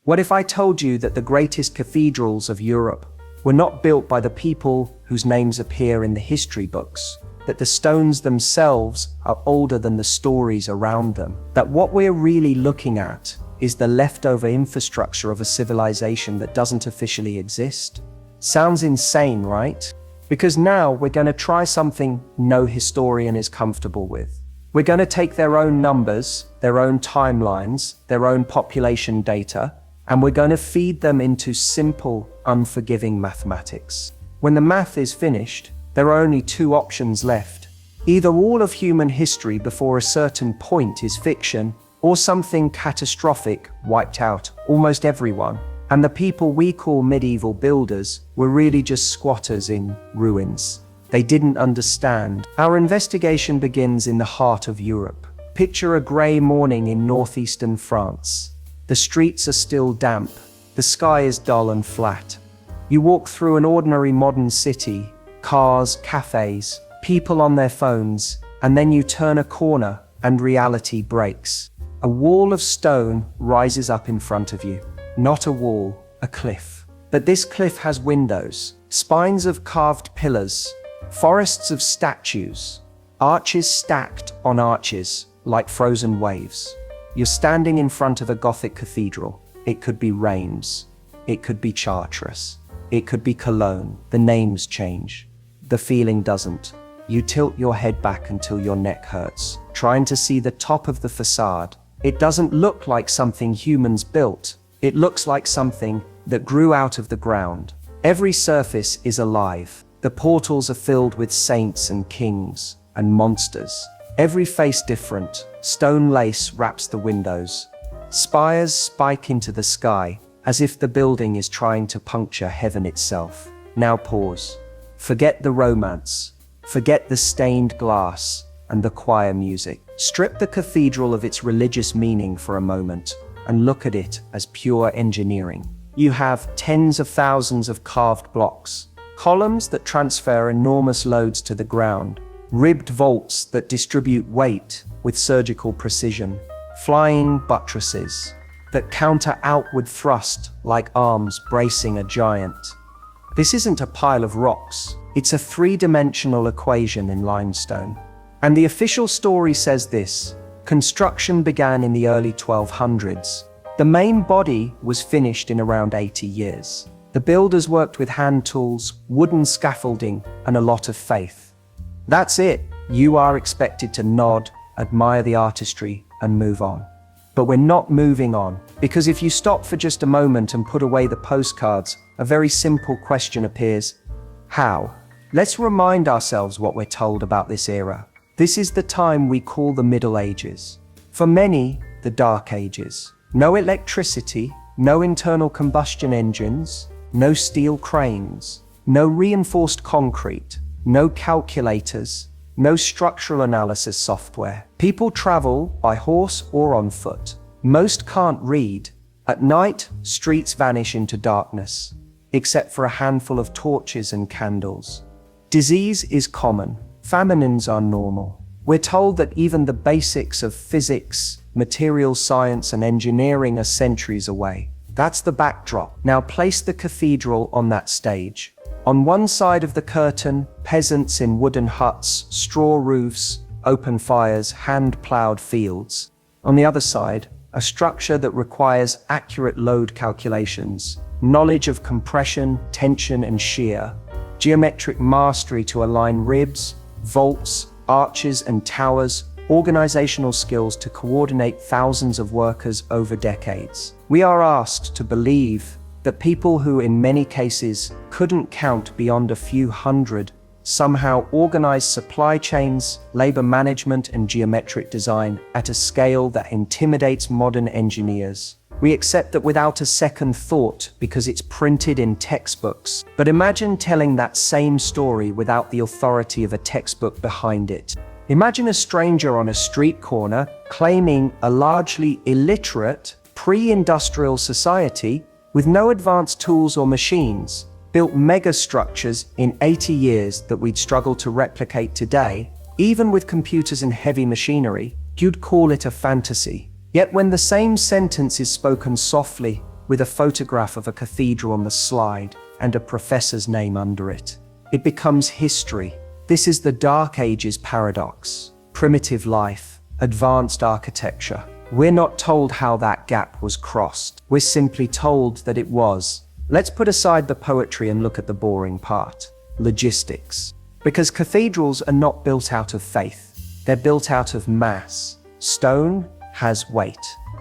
What if I told you that the greatest cathedrals of Europe were not built by the people whose names appear in the history books, that the stones themselves are older than the stories around them, that what we're really looking at is the leftover infrastructure of a civilization that doesn't officially exist? Sounds insane, right? Because now we're going to try something no historian is comfortable with. We're going to take their own numbers, their own timelines, their own population data, and we're going to feed them into simple, unforgiving mathematics. When the math is finished, there are only two options left. Either all of human history before a certain point is fiction, or something catastrophic wiped out almost everyone. And the people we call medieval builders were really just squatters in ruins. They didn't understand. Our investigation begins in the heart of Europe. Picture a grey morning in northeastern France. The streets are still damp. The sky is dull and flat. You walk through an ordinary modern city, cars, cafes, people on their phones, and then you turn a corner and reality breaks. A wall of stone rises up in front of you. Not a wall, a cliff. But this cliff has windows, spines of carved pillars, forests of statues, arches stacked on arches like frozen waves. You're standing in front of a Gothic cathedral. It could be Reims. It could be Chartres. It could be Cologne. The names change. The feeling doesn't. You tilt your head back until your neck hurts, trying to see the top of the facade. It doesn't look like something humans built. It looks like something that grew out of the ground. Every surface is alive. The portals are filled with saints and kings and monsters. Every face different. Stone lace wraps the windows. Spires spike into the sky as if the building is trying to puncture heaven itself. Now pause. Forget the romance. Forget the stained glass and the choir music. Strip the cathedral of its religious meaning for a moment and look at it as pure engineering. You have tens of thousands of carved blocks, columns that transfer enormous loads to the ground, ribbed vaults that distribute weight with surgical precision, flying buttresses that counter outward thrust like arms bracing a giant. This isn't a pile of rocks, it's a three-dimensional equation in limestone. And the official story says this: construction began in the early 1200s. The main body was finished in around 80 years. The builders worked with hand tools, wooden scaffolding, and a lot of faith. That's it. You are expected to nod, admire the artistry, and move on. But we're not moving on, because if you stop for just a moment and put away the postcards, a very simple question appears: how? Let's remind ourselves what we're told about this era. This is the time we call the Middle Ages. For many, the Dark Ages. No electricity, no internal combustion engines, no steel cranes, no reinforced concrete, no calculators, no structural analysis software. People travel by horse or on foot. Most can't read. At night, streets vanish into darkness, except for a handful of torches and candles. Disease is common. Famines are normal. We're told that even the basics of physics, material science, and engineering are centuries away. That's the backdrop. Now place the cathedral on that stage. On one side of the curtain, peasants in wooden huts, straw roofs, open fires, hand-plowed fields. On the other side, a structure that requires accurate load calculations, knowledge of compression, tension, and shear, geometric mastery to align ribs, vaults, arches, and towers, organizational skills to coordinate thousands of workers over decades. We are asked to believe that people who in many cases couldn't count beyond a few hundred somehow organized supply chains, labor management, and geometric design at a scale that intimidates modern engineers. We accept that without a second thought because it's printed in textbooks. But imagine telling that same story without the authority of a textbook behind it. Imagine a stranger on a street corner claiming a largely illiterate, pre-industrial society with no advanced tools or machines built megastructures in 80 years that we'd struggle to replicate today. Even with computers and heavy machinery, you'd call it a fantasy. Yet when the same sentence is spoken softly, with a photograph of a cathedral on the slide and a professor's name under it. It becomes history. This is the Dark Ages paradox. Primitive life, advanced architecture. We're not told how that gap was crossed. We're simply told that it was. Let's put aside the poetry and look at the boring part. Logistics. Because cathedrals are not built out of faith. They're built out of mass. Stone has weight.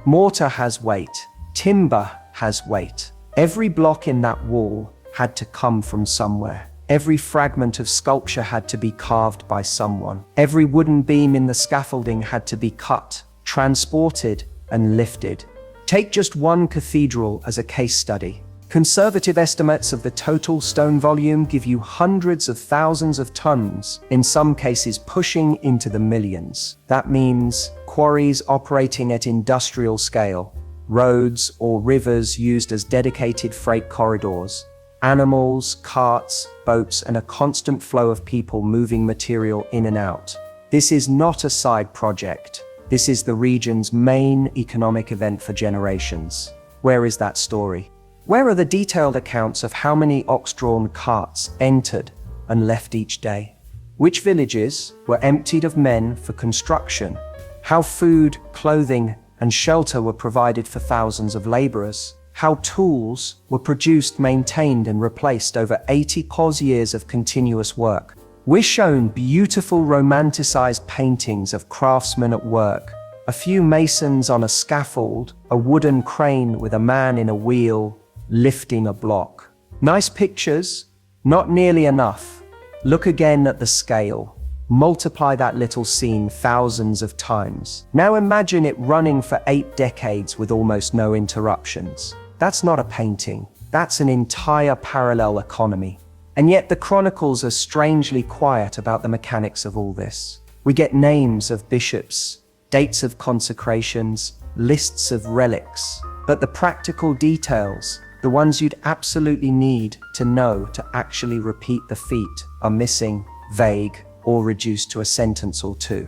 Mortar has weight. Timber has weight. Every block in that wall had to come from somewhere. Every fragment of sculpture had to be carved by someone. Every wooden beam in the scaffolding had to be cut, transported, and lifted. Take just one cathedral as a case study. Conservative estimates of the total stone volume give you hundreds of thousands of tons, in some cases pushing into the millions. That means quarries operating at industrial scale, roads or rivers used as dedicated freight corridors, animals, carts, boats, and a constant flow of people moving material in and out. This is not a side project. This is the region's main economic event for generations. Where is that story? Where are the detailed accounts of how many ox-drawn carts entered and left each day? Which villages were emptied of men for construction? How food, clothing, and shelter were provided for thousands of laborers? How tools were produced, maintained, and replaced over 80 years of continuous work? We're shown beautiful romanticized paintings of craftsmen at work, a few masons on a scaffold, a wooden crane with a man in a wheel, lifting a block. Nice pictures, not nearly enough. Look again at the scale. Multiply that little scene thousands of times. Now imagine it running for 8 decades with almost no interruptions. That's not a painting. That's an entire parallel economy. And yet the chronicles are strangely quiet about the mechanics of all this. We get names of bishops, dates of consecrations, lists of relics, but the practical details, the ones you'd absolutely need to know to actually repeat the feat, are missing, vague, or reduced to a sentence or two.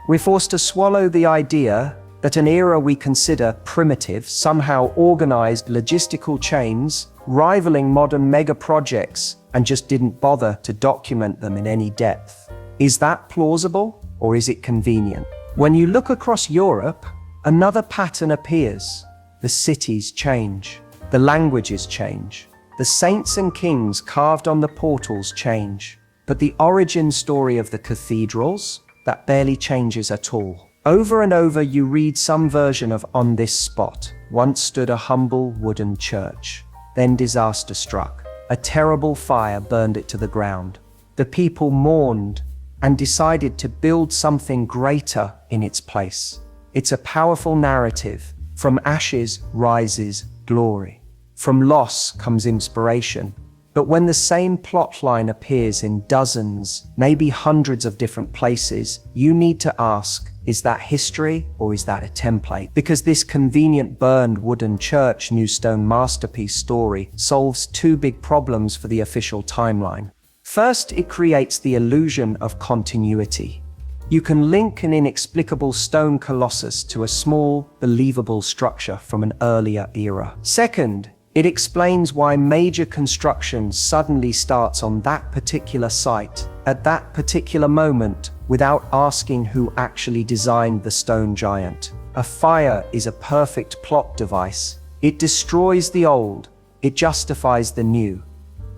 We're forced to swallow the idea that an era we consider primitive somehow organized logistical chains rivaling modern mega projects and just didn't bother to document them in any depth. Is that plausible, or is it convenient? When you look across Europe, another pattern appears. The cities change. The languages change. The saints and kings carved on the portals change. But the origin story of the cathedrals, that barely changes at all. Over and over you read some version of "on this spot once stood a humble wooden church. Then disaster struck. A terrible fire burned it to the ground. The people mourned and decided to build something greater in its place." It's a powerful narrative. From ashes rises glory. From loss comes inspiration. But when the same plot line appears in dozens, maybe hundreds of different places, you need to ask, is that history or is that a template? Because this convenient burned wooden church, new stone masterpiece story solves 2 big problems for the official timeline. First, it creates the illusion of continuity. You can link an inexplicable stone colossus to a small, believable structure from an earlier era. Second, it explains why major construction suddenly starts on that particular site, at that particular moment, without asking who actually designed the stone giant. A fire is a perfect plot device. It destroys the old. It justifies the new.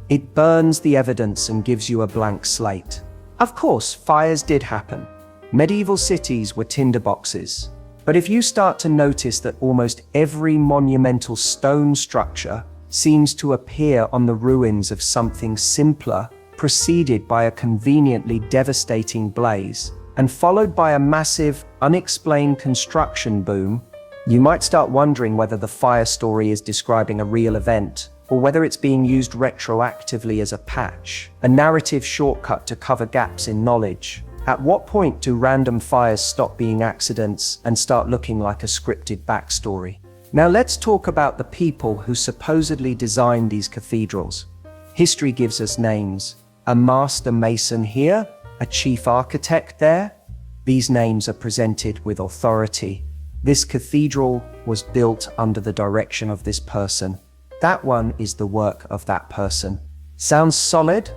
It burns the evidence and gives you a blank slate. Of course, fires did happen. Medieval cities were tinderboxes. But if you start to notice that almost every monumental stone structure seems to appear on the ruins of something simpler, preceded by a conveniently devastating blaze, and followed by a massive, unexplained construction boom, you might start wondering whether the fire story is describing a real event, or whether it's being used retroactively as a patch, a narrative shortcut to cover gaps in knowledge. At what point do random fires stop being accidents and start looking like a scripted backstory? Now let's talk about the people who supposedly designed these cathedrals. History gives us names. A master mason here, a chief architect there. These names are presented with authority. This cathedral was built under the direction of this person. That one is the work of that person. Sounds solid?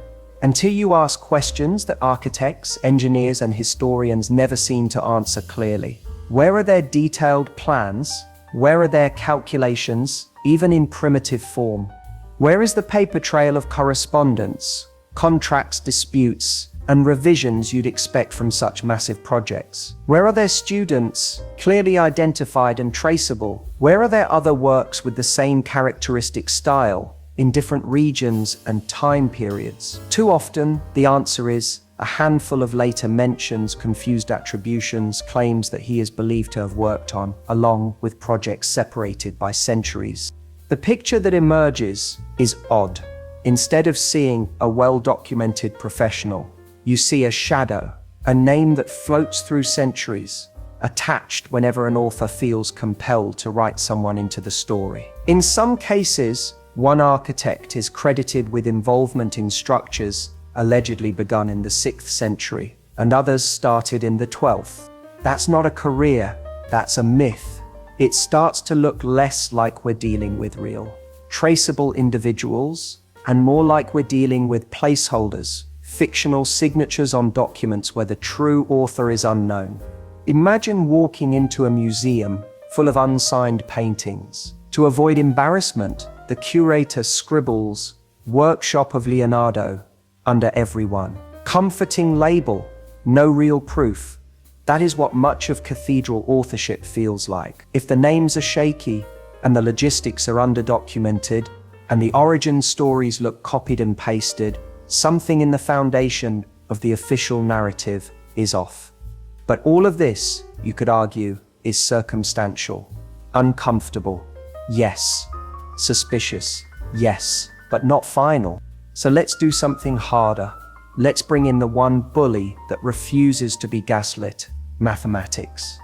Until you ask questions that architects, engineers, and historians never seem to answer clearly. Where are their detailed plans? Where are their calculations, even in primitive form? Where is the paper trail of correspondence, contracts, disputes, and revisions you'd expect from such massive projects? Where are their students, clearly identified and traceable? Where are their other works with the same characteristic style, in different regions and time periods? Too often, the answer is a handful of later mentions, confused attributions, claims that he is believed to have worked on, along with projects separated by centuries. The picture that emerges is odd. Instead of seeing a well-documented professional, you see a shadow, a name that floats through centuries, attached whenever an author feels compelled to write someone into the story. In some cases, one architect is credited with involvement in structures allegedly begun in the 6th century, and others started in the 12th. That's not a career, that's a myth. It starts to look less like we're dealing with real, traceable individuals, and more like we're dealing with placeholders, fictional signatures on documents where the true author is unknown. Imagine walking into a museum full of unsigned paintings. To avoid embarrassment, the curator scribbles, "Workshop of Leonardo," under every one. Comforting label, no real proof. That is what much of cathedral authorship feels like. If the names are shaky, and the logistics are underdocumented, and the origin stories look copied and pasted, something in the foundation of the official narrative is off. But all of this, you could argue, is circumstantial. Uncomfortable, yes. Suspicious, yes, but not final. So let's do something harder. Let's bring in the one bully that refuses to be gaslit: mathematics.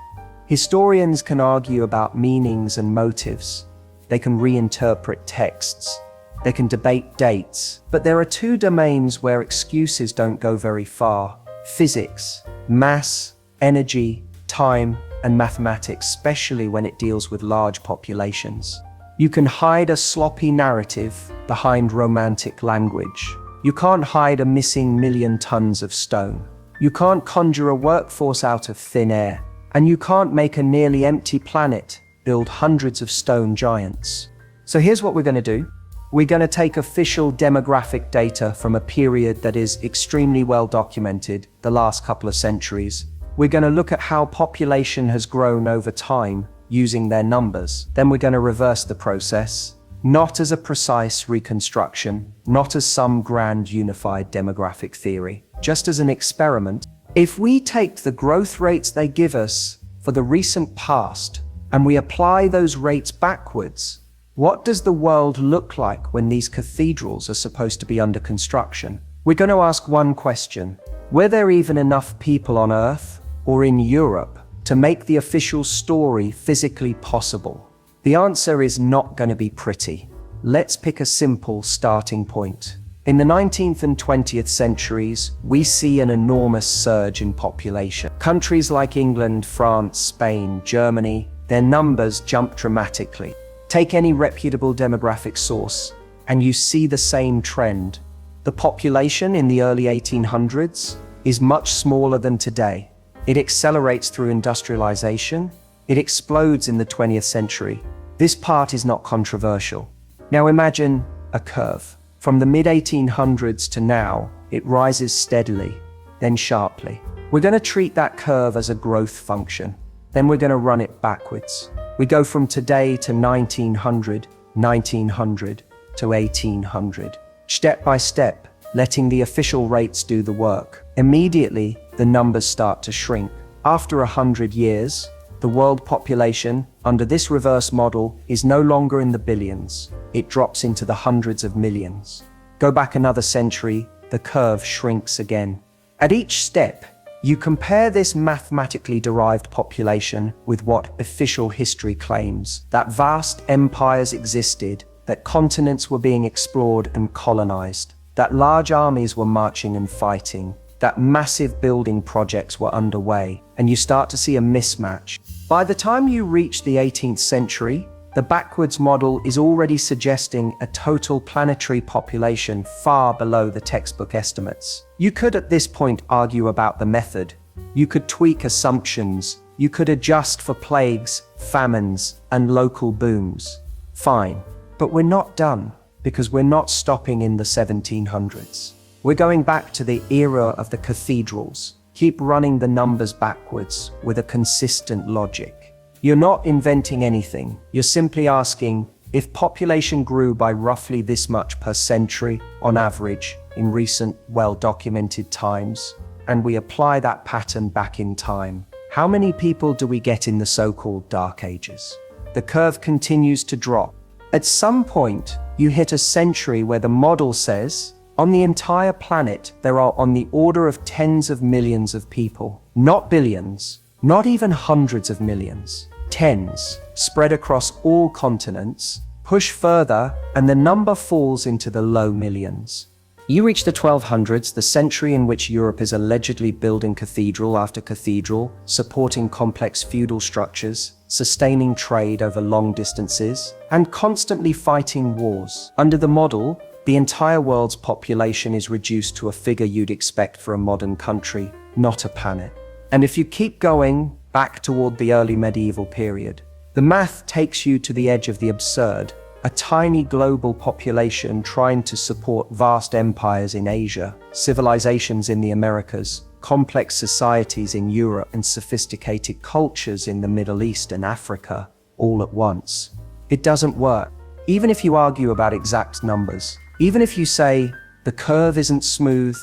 Historians can argue about meanings and motives. They can reinterpret texts. They can debate dates. But there are two domains where excuses don't go very far: physics, mass, energy, time, and mathematics, especially when it deals with large populations. You can hide a sloppy narrative behind romantic language. You can't hide a missing 1,000,000 tons of stone. You can't conjure a workforce out of thin air. And you can't make a nearly empty planet build hundreds of stone giants. So here's what we're going to do. We're going to take official demographic data from a period that is extremely well documented, the last couple of centuries. We're going to look at how population has grown over time using their numbers. Then we're going to reverse the process, not as a precise reconstruction, not as some grand unified demographic theory, just as an experiment. If we take the growth rates they give us for the recent past and we apply those rates backwards, what does the world look like when these cathedrals are supposed to be under construction? We're going to ask one question: were there even enough people on Earth or in Europe to make the official story physically possible? The answer is not going to be pretty. Let's pick a simple starting point. In the 19th and 20th centuries, we see an enormous surge in population. Countries like England, France, Spain, Germany, their numbers jump dramatically. Take any reputable demographic source, and you see the same trend. The population in the early 1800s is much smaller than today. It accelerates through industrialization. It explodes in the 20th century. This part is not controversial. Now imagine a curve. From the mid-1800s to now, it rises steadily, then sharply. We're going to treat that curve as a growth function. Then we're going to run it backwards. We go from today to 1900, 1900 to 1800. Step by step, letting the official rates do the work. Immediately, the numbers start to shrink. After 100 years, the world population, under this reverse model, is no longer in the billions. It drops into the hundreds of millions. Go back another century, the curve shrinks again. At each step, you compare this mathematically derived population with what official history claims: that vast empires existed, that continents were being explored and colonized, that large armies were marching and fighting, that massive building projects were underway, and you start to see a mismatch. By the time you reach the 18th century, the backwards model is already suggesting a total planetary population far below the textbook estimates. You could at this point argue about the method. You could tweak assumptions. You could adjust for plagues, famines, and local booms. Fine. But we're not done, because we're not stopping in the 1700s. We're going back to the era of the cathedrals. Keep running the numbers backwards with a consistent logic. You're not inventing anything. You're simply asking, if population grew by roughly this much per century, on average, in recent, well-documented times, and we apply that pattern back in time, how many people do we get in the so-called Dark Ages? The curve continues to drop. At some point, you hit a century where the model says, on the entire planet, there are on the order of tens of millions of people, not billions, not even hundreds of millions, tens, spread across all continents. Push further, and the number falls into the low millions. You reach the 1200s, the century in which Europe is allegedly building cathedral after cathedral, supporting complex feudal structures, sustaining trade over long distances, and constantly fighting wars. Under the model, the entire world's population is reduced to a figure you'd expect for a modern country, not a planet. And if you keep going back toward the early medieval period, the math takes you to the edge of the absurd. A tiny global population trying to support vast empires in Asia, civilizations in the Americas, complex societies in Europe, and sophisticated cultures in the Middle East and Africa, all at once. It doesn't work. Even if you argue about exact numbers, even if you say the curve isn't smooth,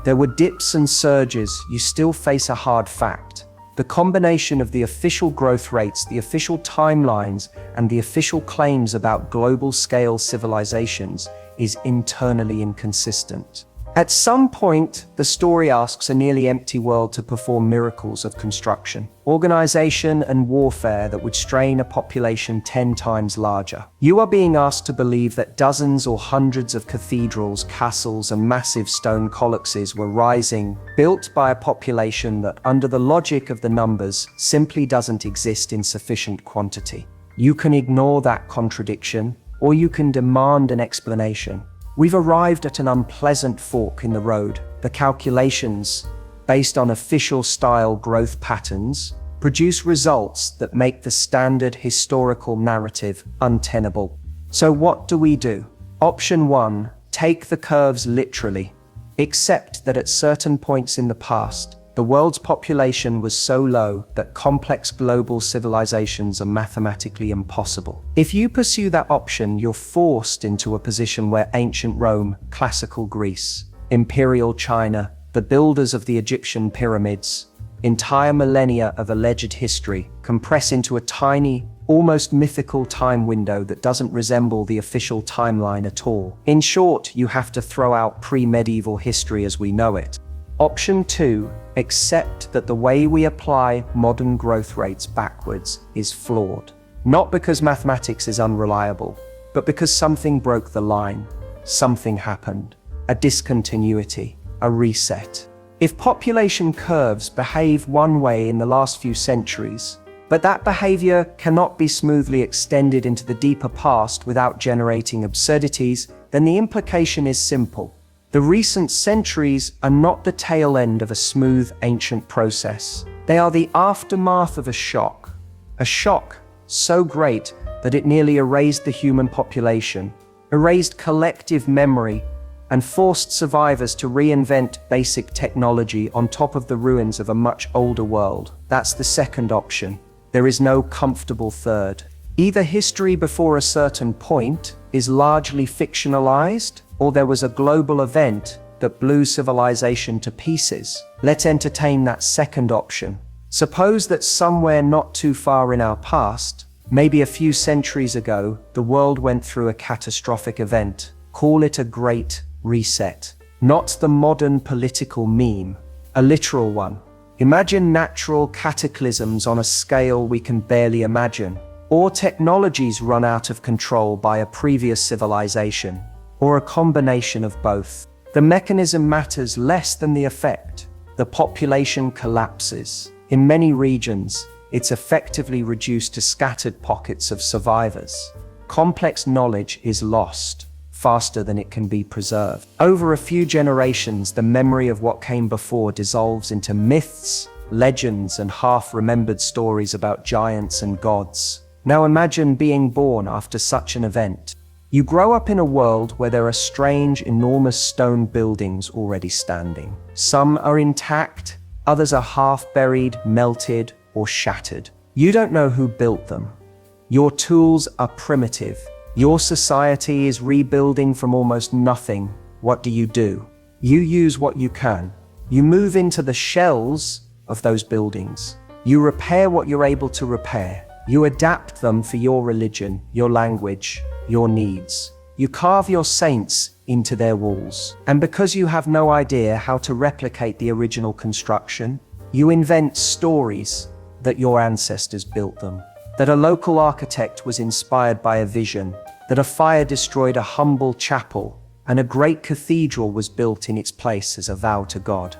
there were dips and surges, you still face a hard fact. The combination of the official growth rates, the official timelines, and the official claims about global-scale civilizations is internally inconsistent. At some point, the story asks a nearly empty world to perform miracles of construction, organization, and warfare that would strain a population 10 times larger. You are being asked to believe that dozens or hundreds of cathedrals, castles, and massive stone colossi were rising, built by a population that, under the logic of the numbers, simply doesn't exist in sufficient quantity. You can ignore that contradiction, or you can demand an explanation. We've arrived at an unpleasant fork in the road. The calculations, based on official-style growth patterns, produce results that make the standard historical narrative untenable. So what do we do? Option 1, take the curves literally. Accept that at certain points in the past, the world's population was so low that complex global civilizations are mathematically impossible. If you pursue that option, you're forced into a position where ancient Rome, classical Greece, imperial China, the builders of the Egyptian pyramids, entire millennia of alleged history compress into a tiny, almost mythical time window that doesn't resemble the official timeline at all. In short, you have to throw out pre-medieval history as we know it. Option 2, accept that the way we apply modern growth rates backwards is flawed. Not because mathematics is unreliable, but because something broke the line. Something happened. A discontinuity, a reset. If population curves behave one way in the last few centuries, but that behavior cannot be smoothly extended into the deeper past without generating absurdities, then the implication is simple. The recent centuries are not the tail end of a smooth ancient process. They are the aftermath of a shock so great that it nearly erased the human population, erased collective memory, and forced survivors to reinvent basic technology on top of the ruins of a much older world. That's the second option. There is no comfortable third. Either history before a certain point is largely fictionalized, or there was a global event that blew civilization to pieces. Let's entertain that second option. Suppose that somewhere not too far in our past, maybe a few centuries ago, the world went through a catastrophic event. Call it a great reset. Not the modern political meme, a literal one. Imagine natural cataclysms on a scale we can barely imagine, or technologies run out of control by a previous civilization, or a combination of both. The mechanism matters less than the effect. The population collapses. In many regions, it's effectively reduced to scattered pockets of survivors. Complex knowledge is lost faster than it can be preserved. Over a few generations, the memory of what came before dissolves into myths, legends, and half-remembered stories about giants and gods. Now imagine being born after such an event. You grow up in a world where there are strange, enormous stone buildings already standing. Some are intact, others are half-buried, melted, or shattered. You don't know who built them. Your tools are primitive. Your society is rebuilding from almost nothing. What do? You use what you can. You move into the shells of those buildings. You repair what you're able to repair. You adapt them for your religion, your language, your needs. You carve your saints into their walls. And because you have no idea how to replicate the original construction, you invent stories that your ancestors built them. That a local architect was inspired by a vision, that a fire destroyed a humble chapel, and a great cathedral was built in its place as a vow to God.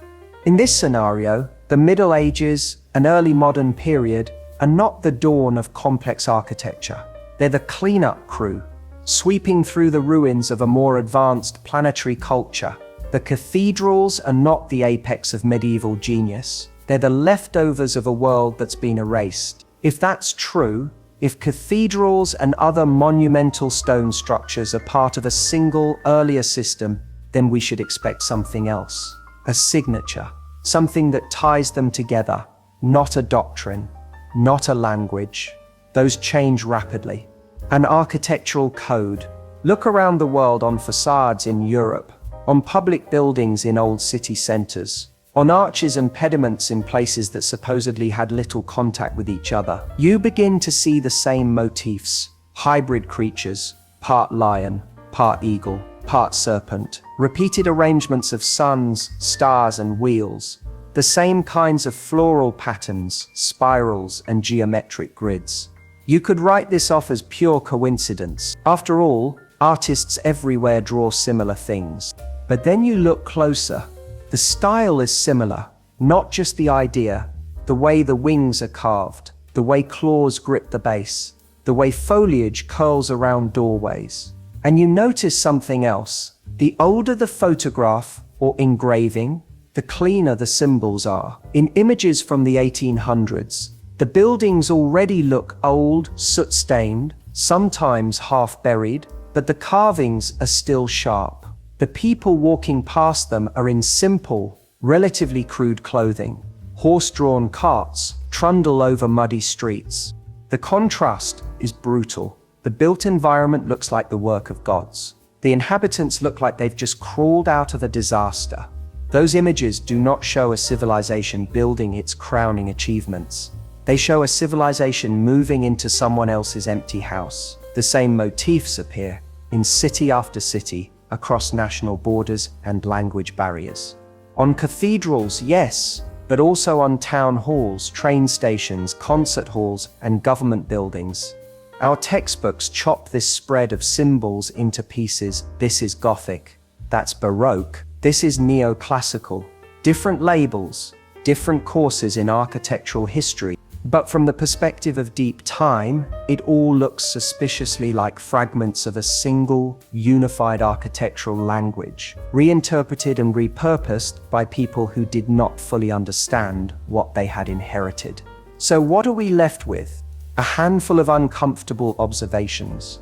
In this scenario, the Middle Ages and early modern period are not the dawn of complex architecture. They're the cleanup crew, sweeping through the ruins of a more advanced planetary culture. The cathedrals are not the apex of medieval genius. They're the leftovers of a world that's been erased. If that's true, if cathedrals and other monumental stone structures are part of a single, earlier system, then we should expect something else. A signature, something that ties them together, not a doctrine, not a language. Those change rapidly. An architectural code. Look around the world on facades in Europe, on public buildings in old city centers, on arches and pediments in places that supposedly had little contact with each other. You begin to see the same motifs. Hybrid creatures, part lion, part eagle, part serpent. Repeated arrangements of suns, stars, and wheels. The same kinds of floral patterns, spirals, and geometric grids. You could write this off as pure coincidence. After all, artists everywhere draw similar things. But then you look closer. The style is similar, not just the idea, the way the wings are carved, the way claws grip the base, the way foliage curls around doorways. And you notice something else. The older the photograph or engraving, the cleaner the symbols are. In images from the 1800s, the buildings already look old, soot-stained, sometimes half-buried, but the carvings are still sharp. The people walking past them are in simple, relatively crude clothing. Horse-drawn carts trundle over muddy streets. The contrast is brutal. The built environment looks like the work of gods. The inhabitants look like they've just crawled out of a disaster. Those images do not show a civilization building its crowning achievements. They show a civilization moving into someone else's empty house. The same motifs appear in city after city, across national borders and language barriers. On cathedrals, yes, but also on town halls, train stations, concert halls, and government buildings. Our textbooks chop this spread of symbols into pieces. This is Gothic, that's Baroque, this is neoclassical. Different labels, different courses in architectural history. But from the perspective of deep time, it all looks suspiciously like fragments of a single, unified architectural language, reinterpreted and repurposed by people who did not fully understand what they had inherited. So what are we left with? A handful of uncomfortable observations.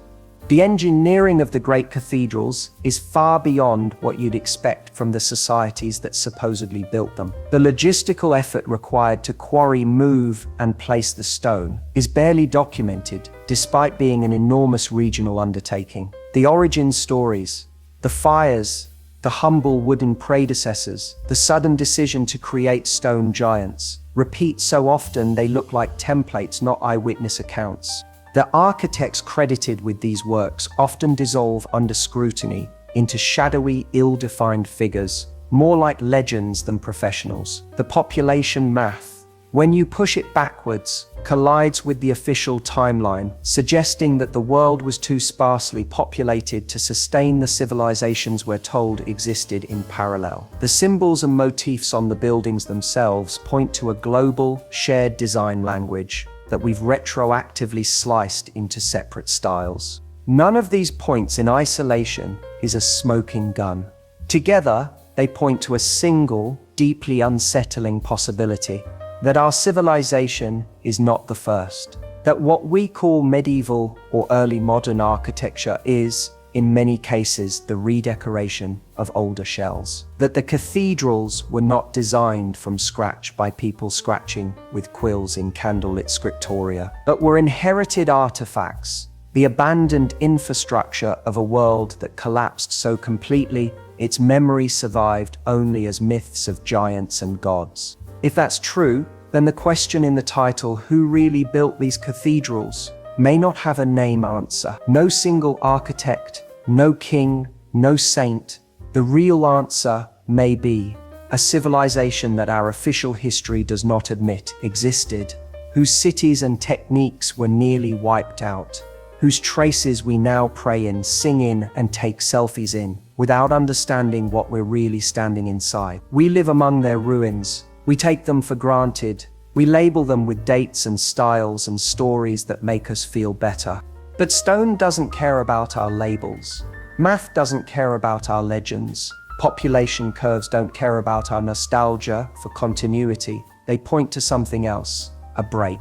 The engineering of the great cathedrals is far beyond what you'd expect from the societies that supposedly built them. The logistical effort required to quarry, move, and place the stone is barely documented, despite being an enormous regional undertaking. The origin stories, the fires, the humble wooden predecessors, the sudden decision to create stone giants, repeat so often they look like templates, not eyewitness accounts. The architects credited with these works often dissolve under scrutiny into shadowy, ill-defined figures, more like legends than professionals. The population math, When you push it backwards, collides with the official timeline, suggesting that the world was too sparsely populated to sustain the civilizations we're told existed in parallel. The symbols and motifs on the buildings themselves point to a global, shared design language that we've retroactively sliced into separate styles. None of these points in isolation is a smoking gun. Together, they point to a single, deeply unsettling possibility: that our civilization is not the first. That what we call medieval or early modern architecture is, in many cases, the redecoration of older shells. That the cathedrals were not designed from scratch by people scratching with quills in candlelit scriptoria, but were inherited artifacts, the abandoned infrastructure of a world that collapsed so completely its memory survived only as myths of giants and gods. If that's true, then the question in the title, who really built these cathedrals, may not have a name answer. No single architect, no king, no saint. The real answer may be a civilization that our official history does not admit existed, whose cities and techniques were nearly wiped out, whose traces we now pray in, sing in, and take selfies in, without understanding what we're really standing inside. We live among their ruins. We take them for granted. We label them with dates and styles and stories that make us feel better. But stone doesn't care about our labels. Math doesn't care about our legends. Population curves don't care about our nostalgia for continuity. They point to something else: a break,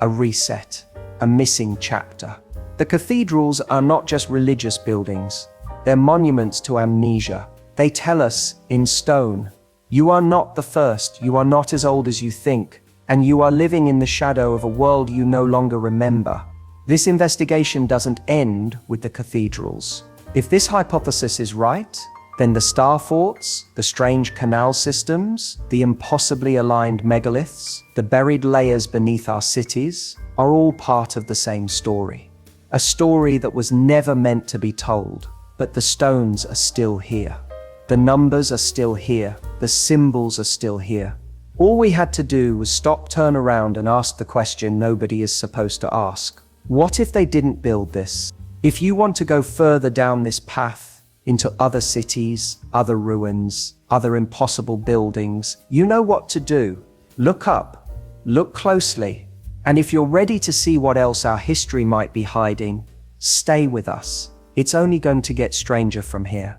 a reset, a missing chapter. The cathedrals are not just religious buildings. They're monuments to amnesia. They tell us, in stone, you are not the first, you are not as old as you think, and you are living in the shadow of a world you no longer remember. This investigation doesn't end with the cathedrals. If this hypothesis is right, then the star forts, the strange canal systems, the impossibly aligned megaliths, the buried layers beneath our cities, are all part of the same story. A story that was never meant to be told, but the stones are still here. The numbers are still here. The symbols are still here. All we had to do was stop, turn around, and ask the question nobody is supposed to ask. What if they didn't build this? If you want to go further down this path, into other cities, other ruins, other impossible buildings, you know what to do. Look up, look closely, and if you're ready to see what else our history might be hiding, stay with us. It's only going to get stranger from here.